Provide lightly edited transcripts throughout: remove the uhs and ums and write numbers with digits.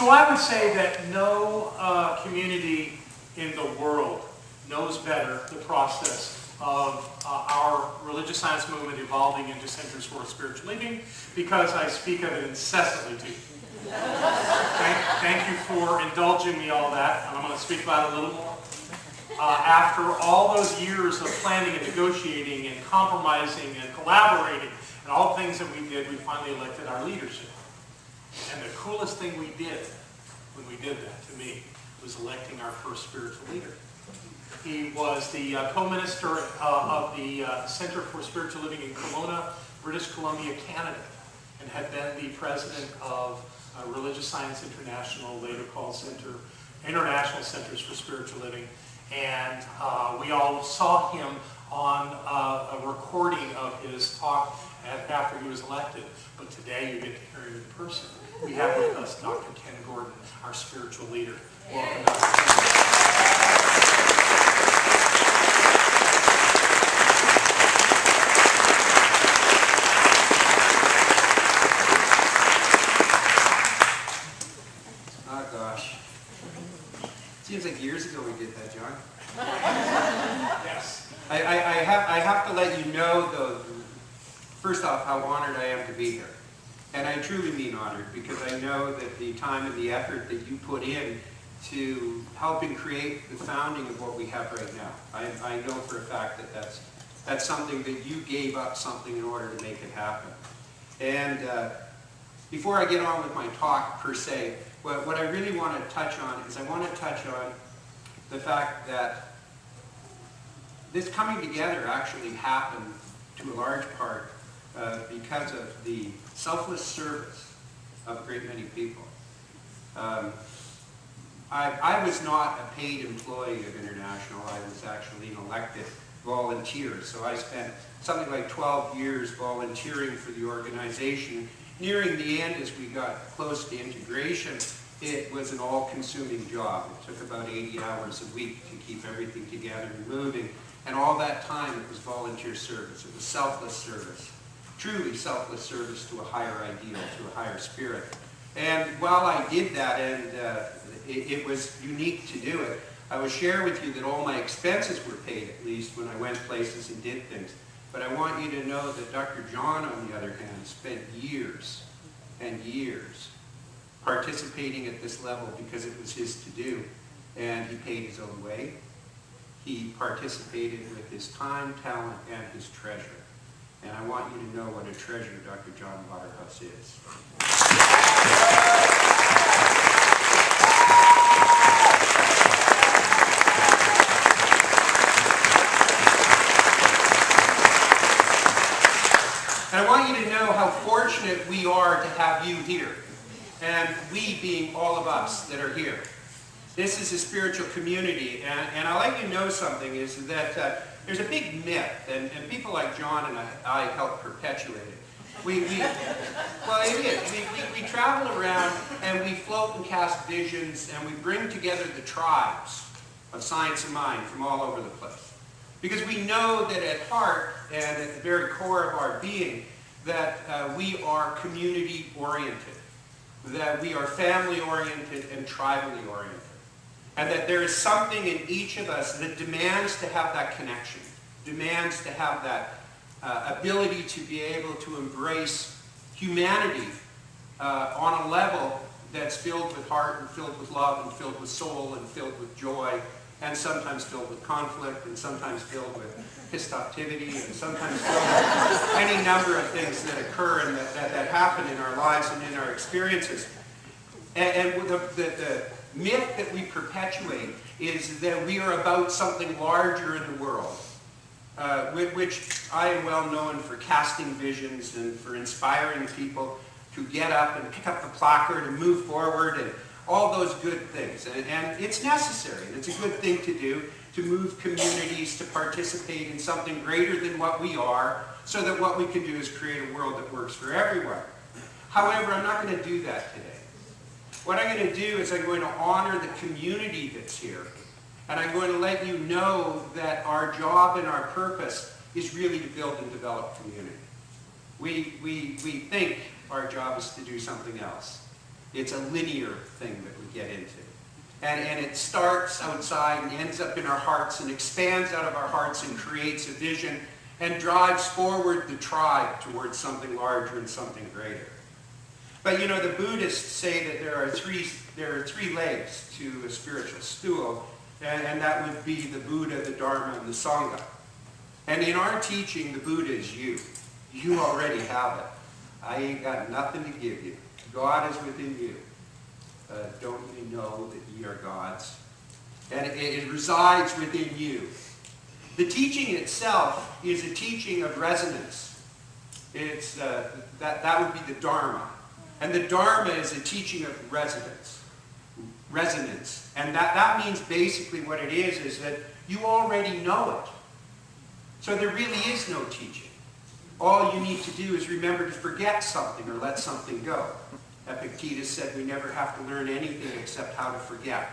So I would say that no community in the world knows better the process of our religious science movement evolving into centers for spiritual living, because I speak of it incessantly to you. Thank you for indulging me all that, and I'm going to speak about it a little more. After all those years of planning and negotiating and compromising and collaborating and all the things that we did, we finally elected our leadership. And the coolest thing we did when we did that, to me, was electing our first spiritual leader. He was the co-minister of the Center for Spiritual Living in Kelowna, British Columbia, Canada, and had been the president of Religious Science International, later called International Centers for Spiritual Living. And we all saw him on a recording of his talk after he was elected. But today you get to hear him in person. We have with us Dr. Kenn Gordon, our spiritual leader. Welcome, Dr. Kenn. Oh gosh. Seems like years ago we did that, John. Yes. I have to let you know, though, first off, how honored I am to be here. And I truly mean honored, because I know that the time and the effort that you put in to helping create the founding of what we have right now. I know for a fact that that's something that you gave up something in order to make it happen. And before I get on with my talk per se, what I really want to touch on is I want to touch on the fact that this coming together actually happened to a large part because of the selfless service of a great many people. I was not a paid employee of International. I was actually an elected volunteer. So I spent something like 12 years volunteering for the organization. Nearing the end, as we got close to integration, it was an all-consuming job. It took about 80 hours a week to keep everything together and moving. And all that time, it was volunteer service. It was selfless service. Truly selfless service to a higher ideal, to a higher spirit. And while I did that, and it was unique to do it, I will share with you that all my expenses were paid, at least, when I went places and did things. But I want you to know that Dr. John, on the other hand, spent years and years participating at this level because it was his to do. And he paid his own way. He participated with his time, talent, and his treasure. And I want you to know what a treasure Dr. John Waterhouse is. And I want you to know how fortunate we are to have you here. And we being all of us that are here. This is a spiritual community, and I'll let you know something, is that there's a big myth, and people like John and I help perpetuate it. Well, it is. We travel around and we float and cast visions, and we bring together the tribes of science and mind from all over the place. Because we know that at heart and at the very core of our being, that we are community-oriented, that we are family-oriented and tribally oriented. And that there is something in each of us that demands to have that connection, demands to have that ability to be able to embrace humanity on a level that's filled with heart and filled with love and filled with soul and filled with joy and sometimes filled with conflict and sometimes filled with pissed-offtivity and sometimes filled with any number of things that occur and that happen in our lives and in our experiences. And the myth that we perpetuate is that we are about something larger in the world, which I am well known for casting visions and for inspiring people to get up and pick up the placard and move forward and all those good things. And it's necessary, and it's a good thing to do, to move communities to participate in something greater than what we are, so that what we can do is create a world that works for everyone. However, I'm not going to do that today. What I'm going to do is I'm going to honor the community that's here. And I'm going to let you know that our job and our purpose is really to build and develop community. We think our job is to do something else. It's a linear thing that we get into. And it starts outside and ends up in our hearts and expands out of our hearts and creates a vision and drives forward the tribe towards something larger and something greater. But you know, the Buddhists say that there are three legs to a spiritual stool, and that would be the Buddha, the Dharma, and the Sangha. And in our teaching, the Buddha is you. You already have it. I ain't got nothing to give you. God is within you. Don't you know that ye are gods? And it resides within you. The teaching itself is a teaching of resonance. It's, that would be the Dharma. And the Dharma is a teaching of resonance. And that means basically what it is that you already know it. So there really is no teaching. All you need to do is remember to forget something or let something go. Epictetus said we never have to learn anything except how to forget.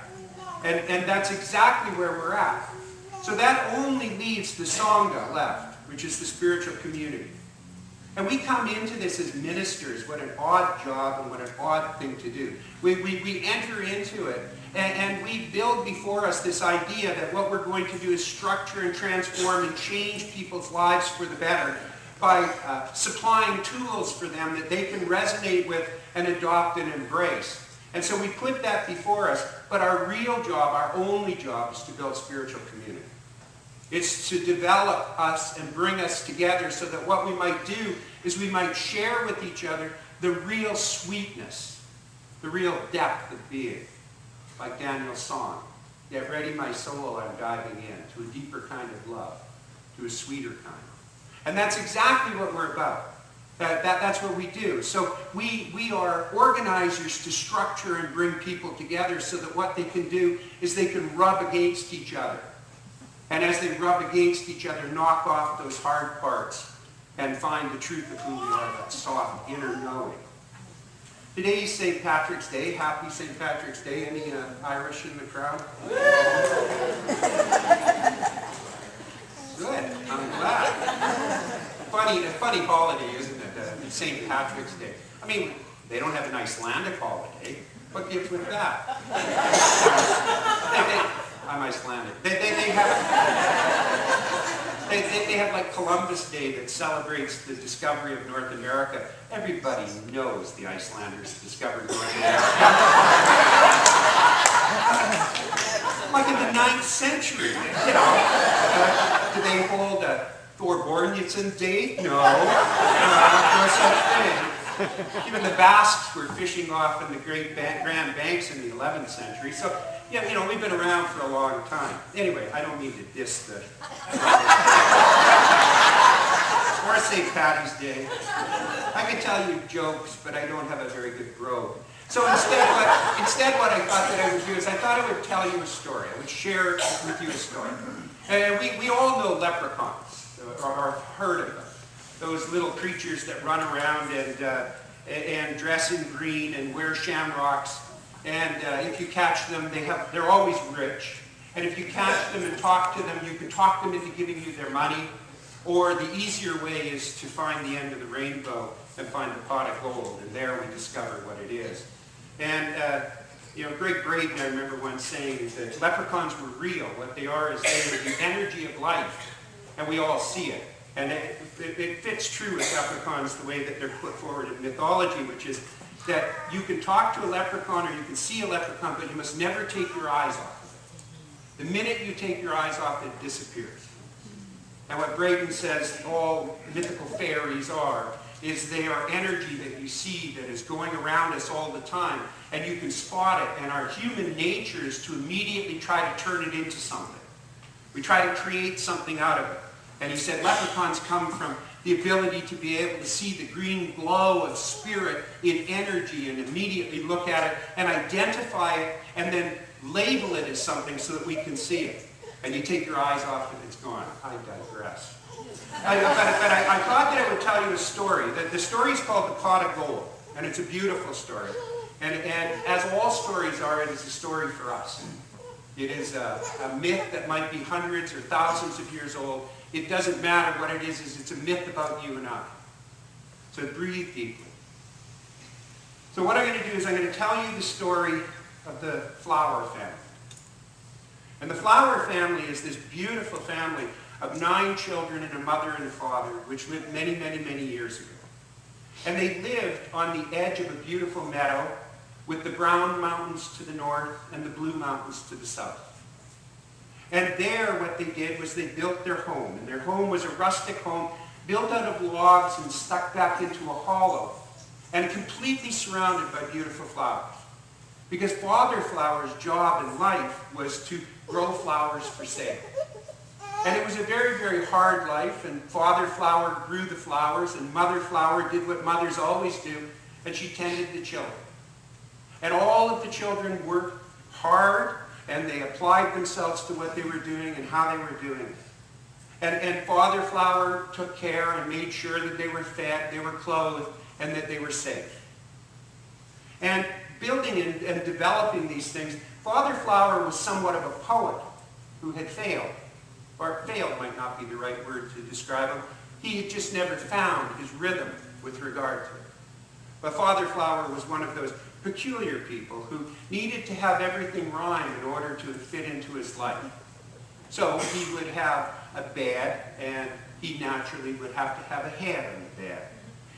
And that's exactly where we're at. So that only leaves the Sangha left, which is the spiritual community. And we come into this as ministers. What an odd job and what an odd thing to do. We enter into it and we build before us this idea that what we're going to do is structure and transform and change people's lives for the better by supplying tools for them that they can resonate with and adopt and embrace. And so we put that before us, but our real job, our only job, is to build spiritual community. It's to develop us and bring us together so that what we might do is we might share with each other the real sweetness, the real depth of being. Like Daniel's song, "Get ready, my soul, I'm diving in to a deeper kind of love, to a sweeter kind." And that's exactly what we're about. That's what we do. So we are organizers to structure and bring people together so that what they can do is they can rub against each other. And as they rub against each other, knock off those hard parts and find the truth of who we are, that soft inner knowing. Today is St. Patrick's Day. Happy St. Patrick's Day. Any Irish in the crowd? Good. I'm glad. A funny holiday, isn't it? St. Patrick's Day. I mean, they don't have an Icelandic holiday. What gives with that? I'm Icelandic. They have like Columbus Day that celebrates the discovery of North America. Everybody knows the Icelanders discovered North America. Like in the 9th century, you know. Do they hold a Thorbjornsen Day? No. No such thing. Even the Basques were fishing off in the Great Grand Banks in the 11th century. So, yeah, you know, we've been around for a long time. Anyway, I don't mean to diss the... or St. Patty's Day. I could tell you jokes, but I don't have a very good brogue. So instead what I thought that I would do is I thought I would tell you a story. I would share with you a story. And we all know leprechauns, or heard of them. Those little creatures that run around and dress in green and wear shamrocks. And if you catch them, they're always rich. And if you catch them and talk to them, you can talk them into giving you their money. Or the easier way is to find the end of the rainbow and find the pot of gold. And there we discover what it is. And you know, Greg Braden, I remember once saying that leprechauns were real. What they are is they are the energy of life. And we all see it. And it fits true with leprechauns the way that they're put forward in mythology, which is that you can talk to a leprechaun or you can see a leprechaun, but you must never take your eyes off of it. The minute you take your eyes off it, it disappears. And what Braden says all mythical fairies are, is they are energy that you see that is going around us all the time, and you can spot it, and our human nature is to immediately try to turn it into something. We try to create something out of it. And he said leprechauns come from the ability to be able to see the green glow of spirit in energy and immediately look at it and identify it and then label it as something so that we can see it. And you take your eyes off and it's gone. I digress. But I thought that I would tell you a story. The story is called The Pot of Gold, and it's a beautiful story. And as all stories are, it is a story for us. It is a myth that might be hundreds or thousands of years old. It doesn't matter what it is it's a myth about you and I. So breathe deeply. So what I'm going to do is I'm going to tell you the story of the flower family. And the flower family is this beautiful family of 9 children and a mother and a father, which lived many, many, many years ago. And they lived on the edge of a beautiful meadow with the brown mountains to the north and the blue mountains to the south. And there what they did was they built their home. And their home was a rustic home built out of logs and stuck back into a hollow and completely surrounded by beautiful flowers. Because Father Flower's job in life was to grow flowers for sale. And it was a very, very hard life, and Father Flower grew the flowers, and Mother Flower did what mothers always do, and she tended the children. And all of the children worked hard, and they applied themselves to what they were doing and how they were doing it. And Father Flower took care and made sure that they were fed, they were clothed, and that they were safe. And building and developing these things, Father Flower was somewhat of a poet who had failed. Or failed might not be the right word to describe him. He had just never found his rhythm with regard to it. But Father Flower was one of those peculiar people who needed to have everything rhyme in order to fit into his life. So he would have a bed, and he naturally would have to have a head on the bed.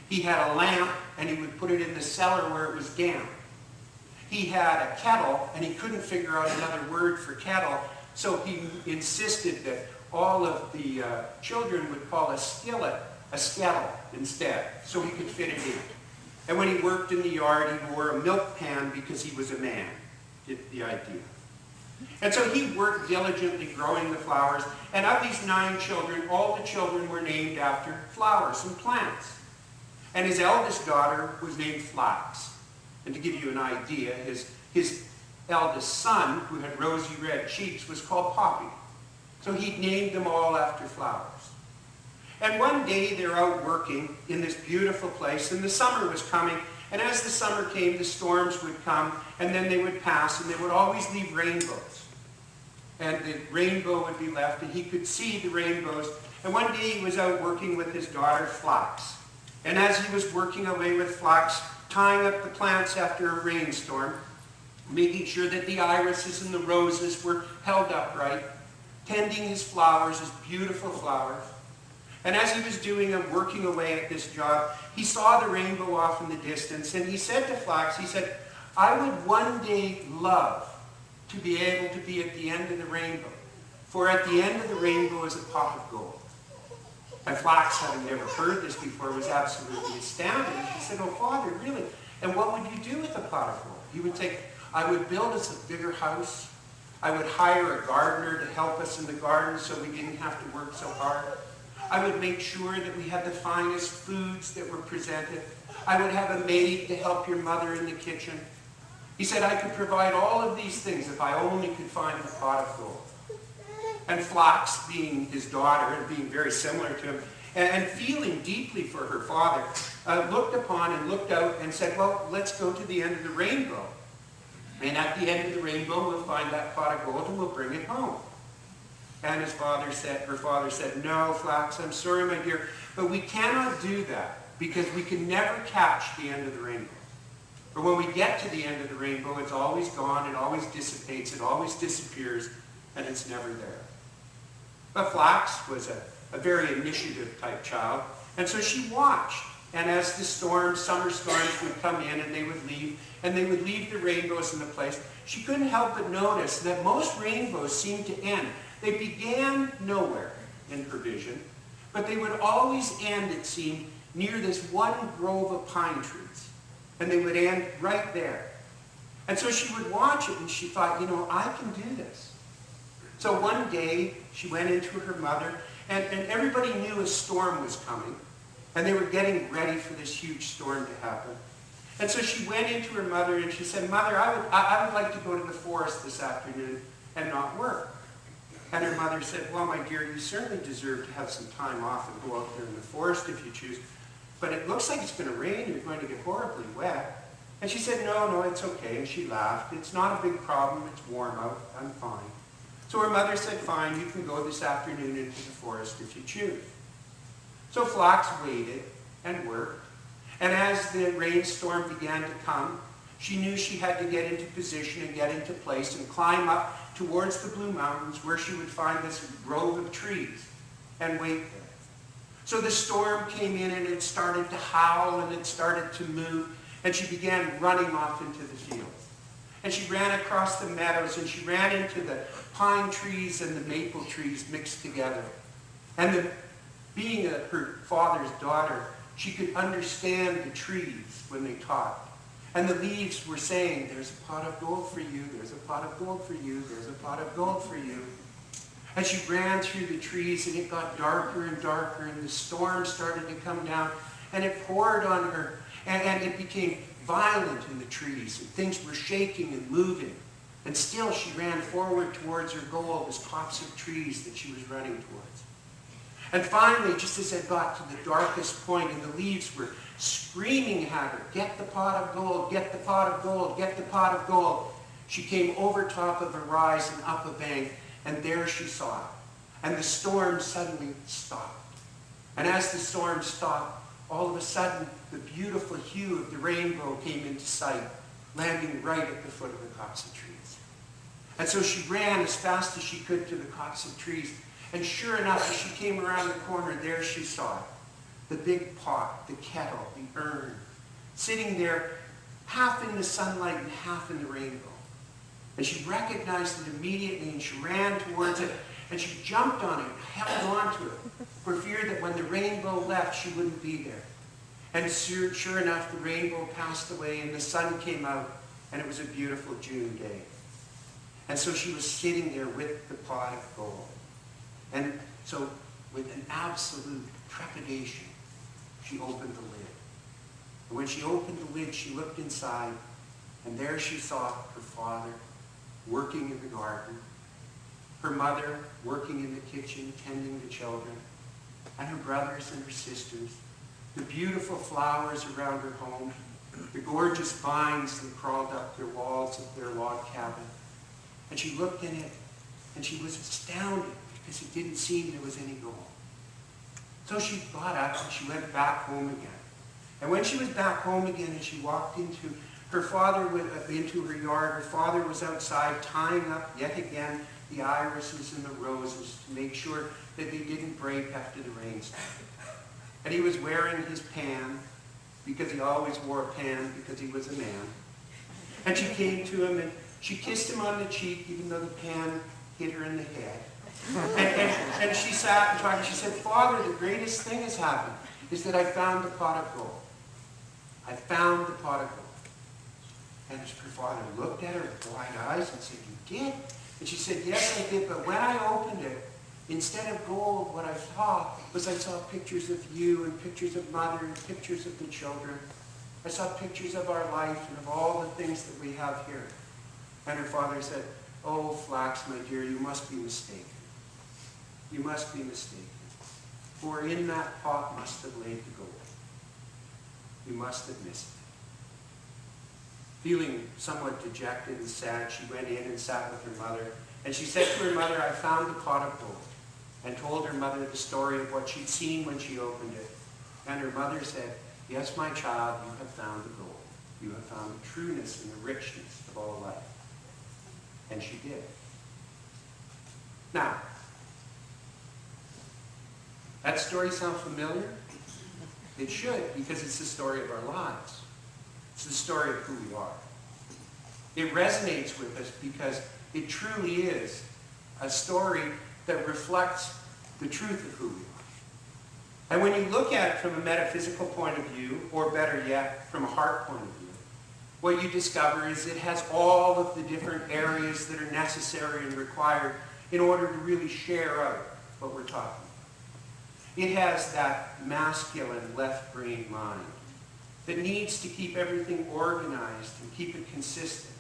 He had a lamp, and he would put it in the cellar where it was damp. He had a kettle, and he couldn't figure out another word for kettle, so he insisted that all of the children would call a skillet a skettle instead, so he could fit it in. And when he worked in the yard, he wore a milk pan because he was a man. Get the idea. And so he worked diligently growing the flowers, and of these 9 children, all the children were named after flowers and plants. And his eldest daughter was named Flax. And to give you an idea, his eldest son, who had rosy red cheeks, was called Poppy. So he named them all after flowers. And one day they're out working in this beautiful place, and the summer was coming, and as the summer came, the storms would come, and then they would pass, and they would always leave rainbows. And the rainbow would be left, and he could see the rainbows. And one day he was out working with his daughter, Flax. And as he was working away with Flax, tying up the plants after a rainstorm, making sure that the irises and the roses were held upright, tending his flowers, his beautiful flowers. And as he was doing and working away at this job, he saw the rainbow off in the distance, and he said to Flax, he said, "I would one day love to be able to be at the end of the rainbow, for at the end of the rainbow is a pot of gold." And Flax, having never heard this before, was absolutely astounded. And she said, "Oh, Father, really? And what would you do with a pot of gold?" He would say, "I would build us a bigger house. I would hire a gardener to help us in the garden so we didn't have to work so hard. I would make sure that we had the finest foods that were presented. I would have a maid to help your mother in the kitchen." He said, "I could provide all of these things if I only could find the pot of gold." And Flax, being his daughter and being very similar to him, and feeling deeply for her father, looked upon and looked out and said, "Well, let's go to the end of the rainbow. And at the end of the rainbow, we'll find that pot of gold and we'll bring it home." And her father said, "No, Flax, I'm sorry, my dear, but we cannot do that because we can never catch the end of the rainbow. For when we get to the end of the rainbow, it's always gone, it always dissipates, it always disappears, and it's never there." But Flax was a very initiative type child, and so she watched. And as the summer storms would come in and they would leave the rainbows in the place, she couldn't help but notice that most rainbows seemed to end. They began nowhere in her vision, but they would always end, it seemed, near this one grove of pine trees. And they would end right there. And so she would watch it and she thought, I can do this. So one day she went into her mother, and everybody knew a storm was coming. And they were getting ready for this huge storm to happen. And so she went into her mother and she said, "Mother, I would like to go to the forest this afternoon and not work." And her mother said, "Well, my dear, you certainly deserve to have some time off and go out there in the forest if you choose. But it looks like it's going to rain. You're going to get horribly wet." And she said, No, it's okay. And she laughed. "It's not a big problem. It's warm out. I'm fine." So her mother said, "Fine, you can go this afternoon into the forest if you choose." So Flax waited and worked. And as the rainstorm began to come, she knew she had to get into position and get into place and climb up towards the Blue Mountains where she would find this grove of trees and wait there. So the storm came in and it started to howl and it started to move, and she began running off into the fields. And she ran across the meadows and she ran into the pine trees and the maple trees mixed together. And being her father's daughter, she could understand the trees when they talked. And the leaves were saying, there's a pot of gold for you, there's a pot of gold for you, there's a pot of gold for you. And she ran through the trees and it got darker and darker and the storm started to come down and it poured on her and it became violent in the trees and things were shaking and moving. And still she ran forward towards her goal as tops of trees that she was running towards. And finally, just as it got to the darkest point and the leaves were screaming at her, get the pot of gold, get the pot of gold, get the pot of gold, she came over top of a rise and up a bank, and there she saw it. And the storm suddenly stopped. And as the storm stopped, all of a sudden, the beautiful hue of the rainbow came into sight, landing right at the foot of the copse of trees. And so she ran as fast as she could to the copse of trees. And sure enough, as she came around the corner, there she saw it. The big pot, the kettle, the urn, sitting there half in the sunlight and half in the rainbow. And she recognized it immediately and she ran towards it and she jumped on it and held on to it for fear that when the rainbow left, she wouldn't be there. And sure enough, the rainbow passed away and the sun came out and it was a beautiful June day. And so she was sitting there with the pot of gold. And so with an absolute trepidation, she opened the lid. And when she opened the lid, she looked inside, and there she saw her father working in the garden, her mother working in the kitchen, tending the children, and her brothers and her sisters, the beautiful flowers around her home, the gorgeous vines that crawled up the walls of their log cabin. And she looked in it, and she was astounded because it didn't seem there was any gold. So she got up and she went back home again. And when she was back home again and she walked into her father, into her yard, her father was outside tying up yet again the irises and the roses to make sure that they didn't break after the rainstorm. And he was wearing his pan, because he always wore a pan because he was a man. And she came to him and she kissed him on the cheek even though the pan hit her in the head. And she sat and talked and she said, Father, the greatest thing has happened is that I found the pot of gold. I found the pot of gold. And her father looked at her with wide eyes and said, you did? And she said, yes, I did, but when I opened it, instead of gold, what I saw was I saw pictures of you and pictures of Mother and pictures of the children. I saw pictures of our life and of all the things that we have here. And her father said, oh, Flax, my dear, you must be mistaken. You must be mistaken. For in that pot must have laid the gold. You must have missed it. Feeling somewhat dejected and sad, she went in and sat with her mother. And she said to her mother, I found the pot of gold. And told her mother the story of what she'd seen when she opened it. And her mother said, yes, my child, you have found the gold. You have found the trueness and the richness of all life. And she did. Now, that story sound familiar? It should, because it's the story of our lives. It's the story of who we are. It resonates with us because it truly is a story that reflects the truth of who we are. And when you look at it from a metaphysical point of view, or better yet, from a heart point of view, what you discover is it has all of the different areas that are necessary and required in order to really share out what we're talking about. It has that masculine left brain mind that needs to keep everything organized and keep it consistent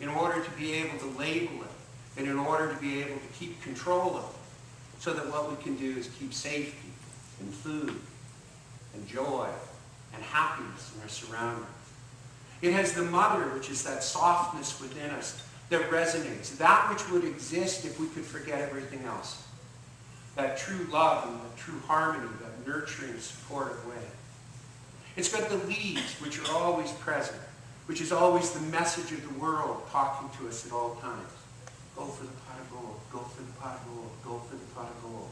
in order to be able to label it and in order to be able to keep control of it so that what we can do is keep safety and food and joy and happiness in our surroundings. It has the mother, which is that softness within us that resonates, that which would exist if we could forget everything else. That true love and that true harmony, that nurturing, supportive way. It's got the leaves, which are always present, which is always the message of the world talking to us at all times. Go for the pot of gold, go for the pot of gold, go for the pot of gold.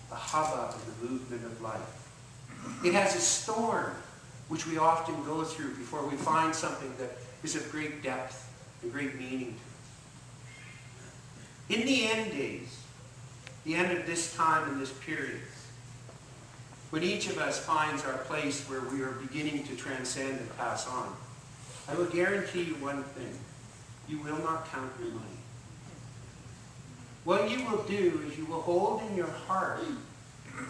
The hubbub and the movement of life. It has a storm, which we often go through before we find something that is of great depth and great meaning to us. In the end days, the end of this time and this period, when each of us finds our place where we are beginning to transcend and pass on, I will guarantee you one thing. You will not count your money. What you will do is you will hold in your heart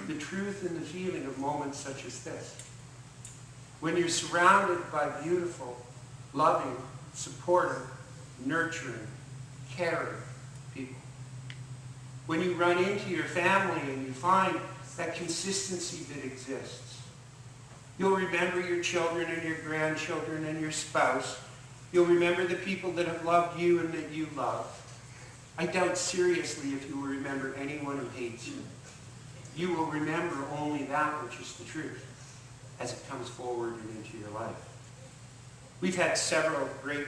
the truth and the feeling of moments such as this. When you're surrounded by beautiful, loving, supportive, nurturing, caring people. When you run into your family and you find that consistency that exists. You'll remember your children and your grandchildren and your spouse. You'll remember the people that have loved you and that you love. I doubt seriously if you will remember anyone who hates you. You will remember only that which is the truth as it comes forward and into your life. We've had several great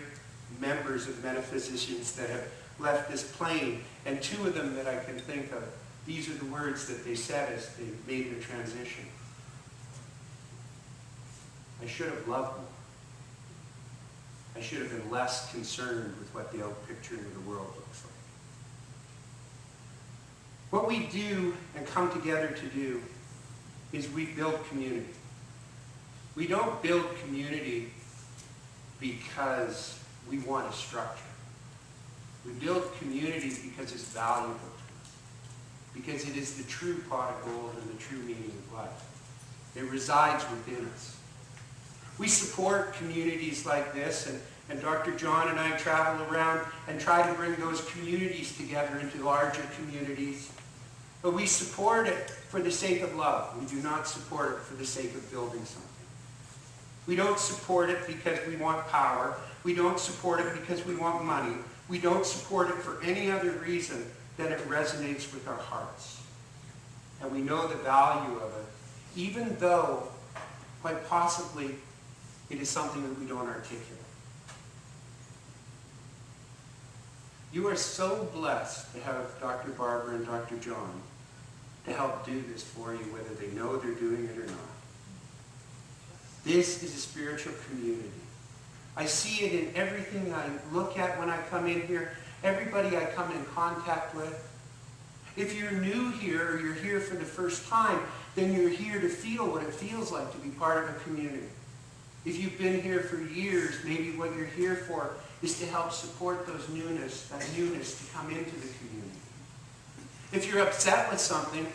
members of metaphysicians that have left this plane, and two of them that I can think of, these are the words that they said as they made their transition. I should have loved more. I should have been less concerned with what the out-picturing of the world looks like. What we do and come together to do is we build community. We don't build community because we want a structure. We build community because it's valuable to us. Because it is the true pot of gold and the true meaning of life. It resides within us. We support communities like this, and Dr. John and I travel around and try to bring those communities together into larger communities. But we support it for the sake of love. We do not support it for the sake of building something. We don't support it because we want power. We don't support it because we want money. We don't support it for any other reason than it resonates with our hearts. And we know the value of it, even though, quite possibly, it is something that we don't articulate. You are so blessed to have Dr. Barbara and Dr. John to help do this for you, whether they know they're doing it or not. This is a spiritual community. I see it in everything I look at when I come in here, everybody I come in contact with. If you're new here or you're here for the first time, then you're here to feel what it feels like to be part of a community. If you've been here for years, maybe what you're here for is to help support that newness to come into the community. If you're upset with something,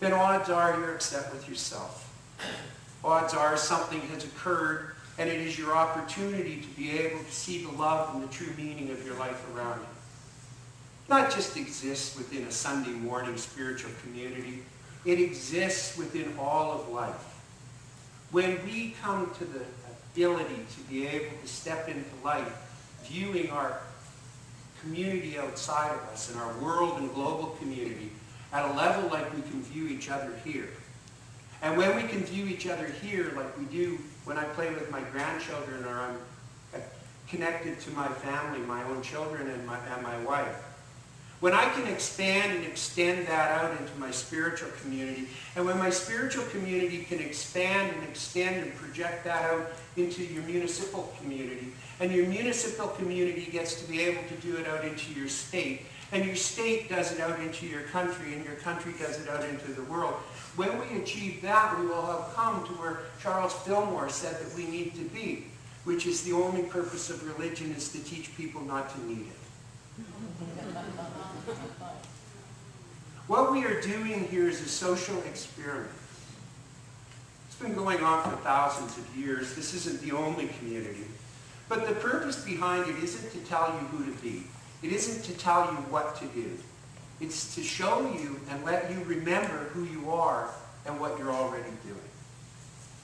then odds are you're upset with yourself. Odds are something has occurred, and it is your opportunity to be able to see the love and the true meaning of your life around you. Not just exists within a Sunday morning spiritual community, it exists within all of life. When we come to the ability to be able to step into life, viewing our community outside of us and our world and global community at a level like we can view each other here. And when we can view each other here like we do when I play with my grandchildren or I'm connected to my family, my own children and my wife. When I can expand and extend that out into my spiritual community, and when my spiritual community can expand and extend and project that out into your municipal community, and your municipal community gets to be able to do it out into your state, and your state does it out into your country, and your country does it out into the world. When we achieve that, we will have come to where Charles Fillmore said that we need to be, which is the only purpose of religion is to teach people not to need it. What we are doing here is a social experiment. It's been going on for thousands of years. This isn't the only community. But the purpose behind it isn't to tell you who to be. It isn't to tell you what to do. It's to show you and let you remember who you are and what you're already doing.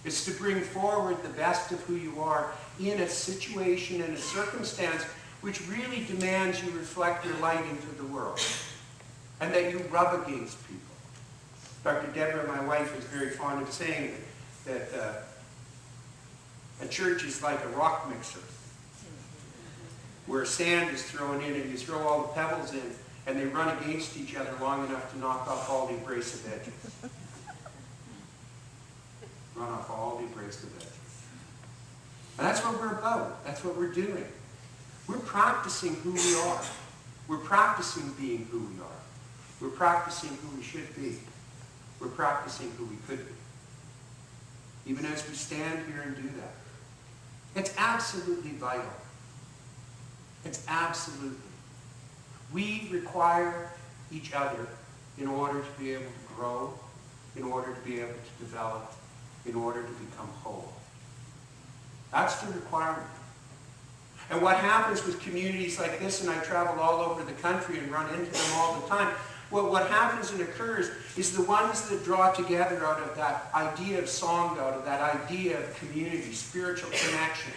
It's to bring forward the best of who you are in a situation and a circumstance which really demands you reflect your light into the world and that you rub against people. Dr. Deborah, my wife, is very fond of saying that A church is like a rock mixer, where sand is thrown in and you throw all the pebbles in, and they run against each other long enough to knock off all the abrasive edges. Run off all the abrasive edges. And that's what we're about. That's what we're doing. We're practicing who we are. We're practicing being who we are. We're practicing who we should be. We're practicing who we could be. Even as we stand here and do that. It's absolutely vital. It's absolutely. We require each other in order to be able to grow, in order to be able to develop, in order to become whole. That's the requirement. And what happens with communities like this, and I travel all over the country and run into them all the time, what happens and occurs is the ones that draw together out of that idea of song, out of that idea of community, spiritual connection,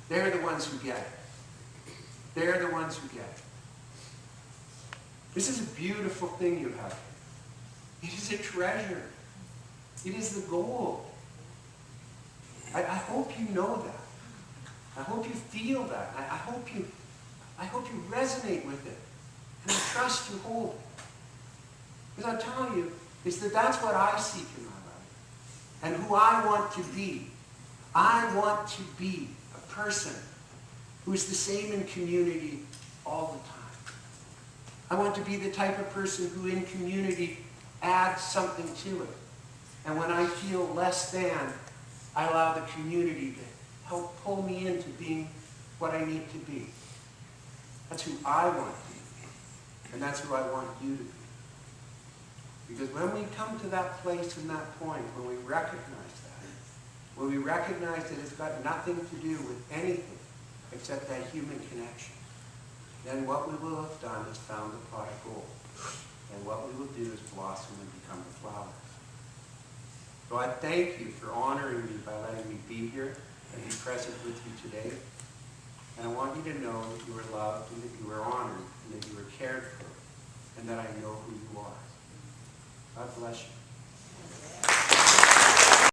they're the ones who get it. They're the ones who get it. This is a beautiful thing you have. It is a treasure. It is the gold. I hope you know that. I hope you feel that. I hope you resonate with it. And I trust you hold it. Because I'm telling you, that's what I seek in my life. And who I want to be. I want to be a person who is the same in community all the time. I want to be the type of person who in community adds something to it. And when I feel less than, I allow the community to help pull me into being what I need to be. That's who I want to be. And that's who I want you to be. Because when we come to that place and that point, when we recognize that, when we recognize that it's got nothing to do with anything except that human connection, then what we will have done is found the pot of gold. And what we will do is blossom and become the flowers. So I thank you for honoring me by letting me be here and be present with you today. And I want you to know that you are loved and that you are honored and that you are cared for and that I know who you are. God bless you.